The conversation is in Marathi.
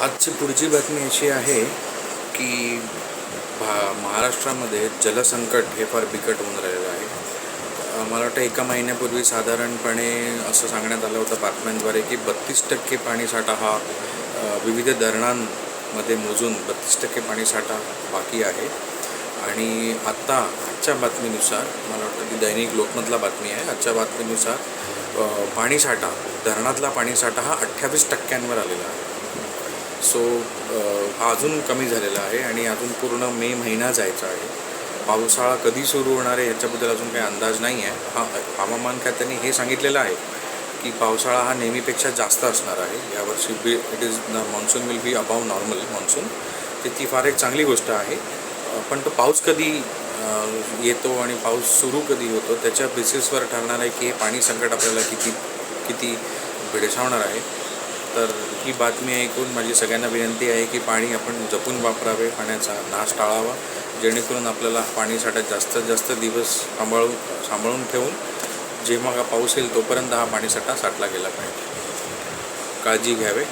आजची पुढची बातमी अशी आहे की महाराष्ट्रामध्ये जलसंकट हे फार बिकट होऊन राहिलेलं आहे. मला वाटतं एका महिन्यापूर्वी साधारणपणे असं सांगण्यात आलं होतं बातम्यांद्वारे की 32% पाणीसाठा हा विविध धरणांमध्ये मोजून 32% पाणीसाठा बाकी आहे. आणि आजच्या बातमीनुसार मला वाटतं की दैनिक लोकमतला बातमी आहे. आजच्या बातमीनुसार पाणीसाठा धरणातला पाणीसाठा हा 28%वर आलेला आहे. सो हा अजून कमी झालेला आहे आणि अजून पूर्ण मे महिना जायचा आहे. पावसाळा कधी सुरू होणार आहे याच्याबद्दल अजून काही अंदाज नाही आहे. हवामान खात्याने हे सांगितलेलं आहे की पावसाळा हा नेहमीपेक्षा जास्त असणार आहे यावर्षी. It is monsoon will be above normal monsoon. ती फार एक चांगली गोष्ट आहे. पण तो पाऊस कधी येतो आणि पाऊस सुरू कधी होतो त्याच्या बेसिसवर ठरणार आहे की हे पाणी संकट आपल्याला किती भेडसावणार आहे. तर ही बातमी ऐकून माझी सगळ्यांना विनंती आहे की पाणी आपण जपून वापरावे, पाण्याचा नाश टाळावा, जेणेकरून आपल्याला पाणीसाठा जास्तीत जास्त दिवस सांभाळून ठेवून जेव्हा का पाऊस येईल तोपर्यंत हा पाणीसाठा साठला गेला पाहिजे. काळजी घ्यावे.